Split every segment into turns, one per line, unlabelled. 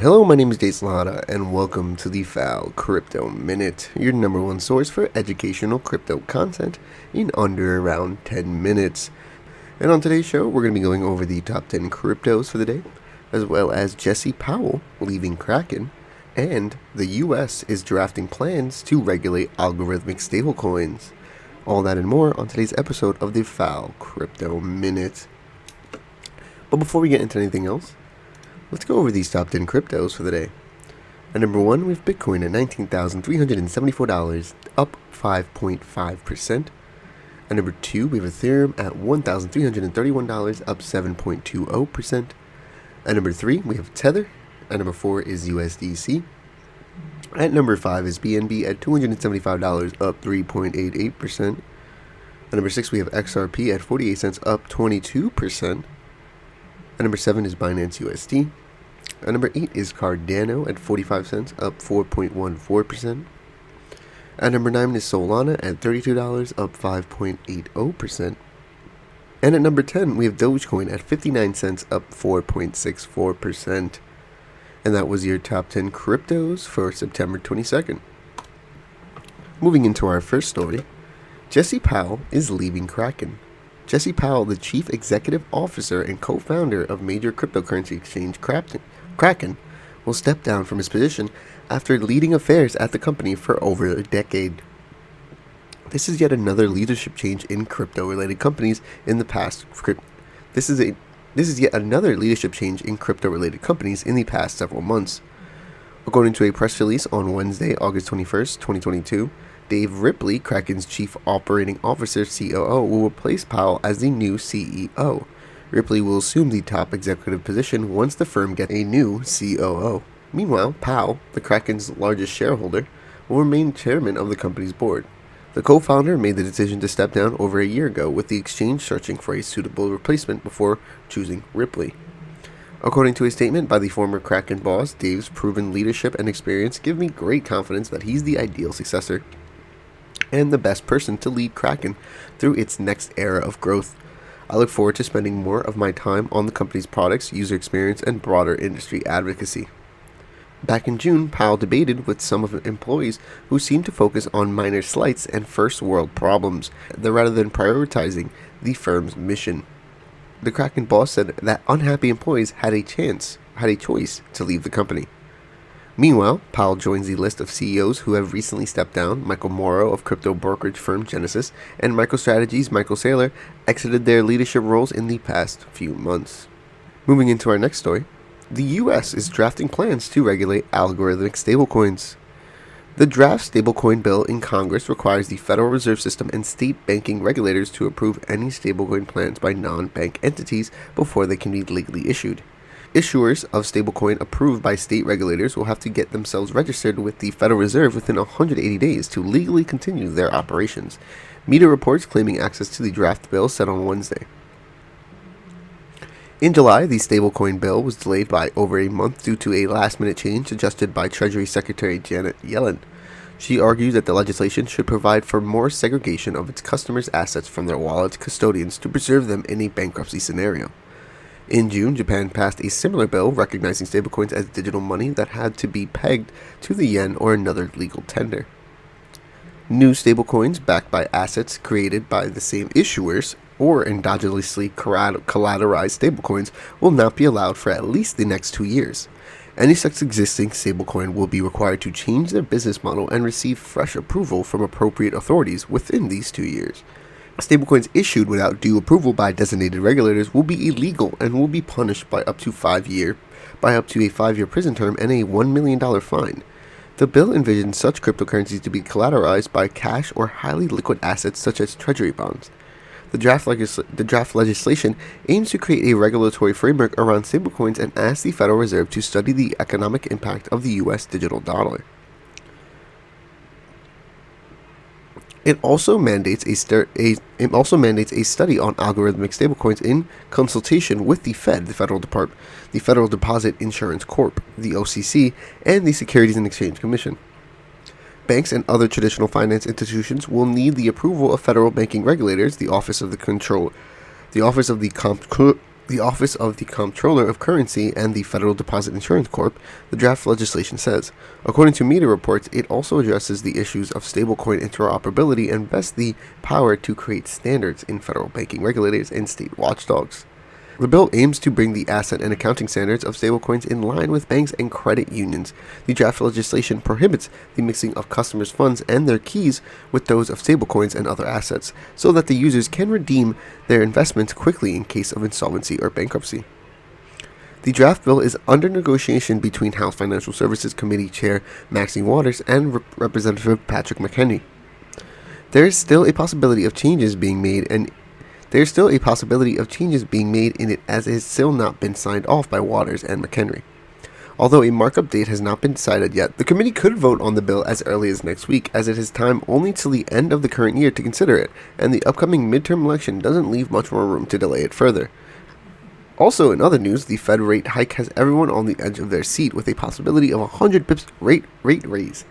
Hello, my name is Jason Lahada, and welcome to the FAL Crypto Minute, your number one source for educational crypto content in under around 10 minutes. And on today's show, we're going to be going over the top 10 cryptos for the day, as well as Jesse Powell leaving Kraken, and the US is drafting plans to regulate algorithmic stablecoins. All that and more on today's episode of the FAL Crypto Minute. But before we get into anything else, let's go over these top 10 cryptos for the day. At number 1, we have Bitcoin at $19,374, up 5.5%. At number 2, we have Ethereum at $1,331, up 7.20%. At number 3, we have Tether. At number 4 is USDC. At number 5 is BNB at $275, up 3.88%. At number 6, we have XRP at 48 cents, up 22%. At number 7 is Binance USD. At number 8 is Cardano at 45 cents, up 4.14%. At number 9 is Solana at $32, up 5.80%. And at number 10, we have Dogecoin at 59 cents, up 4.64%. And that was your top 10 cryptos for September 22nd. Moving into our first story, Jesse Powell is leaving Kraken. Jesse Powell, the chief executive officer and co-founder of major cryptocurrency exchange Kraken, will step down from his position after leading affairs at the company for over a decade. This is yet another leadership change in crypto-related companies in the past. This is yet another leadership change in crypto-related companies in the past several months. According to a press release on Wednesday, August 21st, 2022, Dave Ripley, Kraken's chief operating officer (COO), will replace Powell as the new CEO. Ripley will assume the top executive position once the firm gets a new COO. Meanwhile, Powell, the Kraken's largest shareholder, will remain chairman of the company's board. The co-founder made the decision to step down over a year ago, with the exchange searching for a suitable replacement before choosing Ripley. According to a statement by the former Kraken boss, Dave's proven leadership and experience give me great confidence that he's the ideal successor and the best person to lead Kraken through its next era of growth. I look forward to spending more of my time on the company's products, user experience, and broader industry advocacy. Back in June, Powell debated with some of the employees who seemed to focus on minor slights and first-world problems, rather than prioritizing the firm's mission. The Kraken boss said that unhappy employees had a choice to leave the company. Meanwhile, Powell joins the list of CEOs who have recently stepped down. Michael Morrow of crypto brokerage firm Genesis and MicroStrategy's Michael Saylor exited their leadership roles in the past few months. Moving into our next story, the US is drafting plans to regulate algorithmic stablecoins. The draft stablecoin bill in Congress requires the Federal Reserve System and state banking regulators to approve any stablecoin plans by non-bank entities before they can be legally issued. Issuers of stablecoin approved by state regulators will have to get themselves registered with the Federal Reserve within 180 days to legally continue their operations. Media reports claiming access to the draft bill said on Wednesday. In July, the stablecoin bill was delayed by over a month due to a last-minute change suggested by Treasury Secretary Janet Yellen. She argued that the legislation should provide for more segregation of its customers' assets from their wallet custodians to preserve them in a bankruptcy scenario. In June, Japan passed a similar bill recognizing stablecoins as digital money that had to be pegged to the yen or another legal tender. New stablecoins backed by assets created by the same issuers or endogenously collateralized stablecoins will not be allowed for at least the next 2 years. Any such existing stablecoin will be required to change their business model and receive fresh approval from appropriate authorities within these 2 years. Stablecoins issued without due approval by designated regulators will be illegal and will be punished by up to a 5-year prison term and a $1 million fine. The bill envisions such cryptocurrencies to be collateralized by cash or highly liquid assets such as treasury bonds. The draft legislation aims to create a regulatory framework around stablecoins and asks the Federal Reserve to study the economic impact of the U.S. digital dollar. It also mandates a study on algorithmic stablecoins in consultation with the Fed, the Federal Deposit Insurance Corp, the OCC, and the Securities and Exchange Commission. Banks and other traditional finance institutions will need the approval of federal banking regulators, the Office of the the Office of the Comptroller of Currency and the Federal Deposit Insurance Corp, the draft legislation says. According to media reports, it also addresses the issues of stablecoin interoperability and vests the power to create standards in federal banking regulators and state watchdogs. The bill aims to bring the asset and accounting standards of stablecoins in line with banks and credit unions. The draft legislation prohibits the mixing of customers' funds and their keys with those of stablecoins and other assets, so that the users can redeem their investments quickly in case of insolvency or bankruptcy. The draft bill is under negotiation between House Financial Services Committee Chair Maxine Waters and Representative Patrick McHenry. There is still a possibility of changes being made in it, as it has still not been signed off by Waters and McHenry. Although a markup date has not been decided yet, the committee could vote on the bill as early as next week, as it has time only till the end of the current year to consider it, and the upcoming midterm election doesn't leave much more room to delay it further. Also, in other news, the Fed rate hike has everyone on the edge of their seat, with a possibility of a 100 bips rate raise.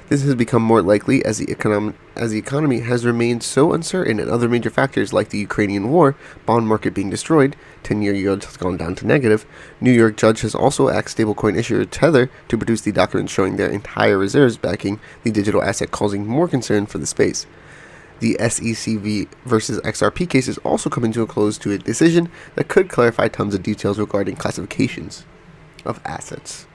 This has become more likely as the economy has remained so uncertain, and other major factors like the Ukrainian war, bond market being destroyed, 10-year yield has gone down to negative. New York judge has also asked stablecoin issuer Tether to produce the documents showing their entire reserves backing the digital asset, causing more concern for the space. The SEC versus XRP case is also coming to a close to a decision that could clarify tons of details regarding classifications of assets.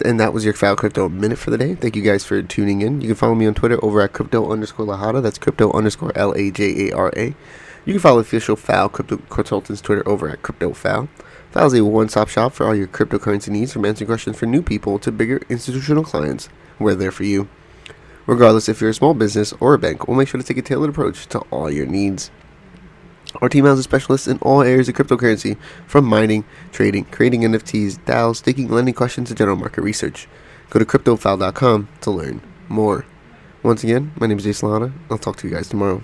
And that was your FAL Crypto Minute for the day. Thank you guys for tuning in. You can follow me on Twitter over at crypto_Lajara. That's crypto_LAJARA. You can follow official FAL Crypto Consultants Twitter over at CryptoFAL. FAL is a one-stop shop for all your cryptocurrency needs, from answering questions for new people to bigger institutional clients. We're there for you. Regardless if you're a small business or a bank, we'll make sure to take a tailored approach to all your needs. Our team has specialists in all areas of cryptocurrency, from mining, trading, creating NFTs, DAOs, staking, lending questions, to general market research. Go to CryptoFAL.com to learn more. Once again, my name is Jesse Powell. I'll talk to you guys tomorrow.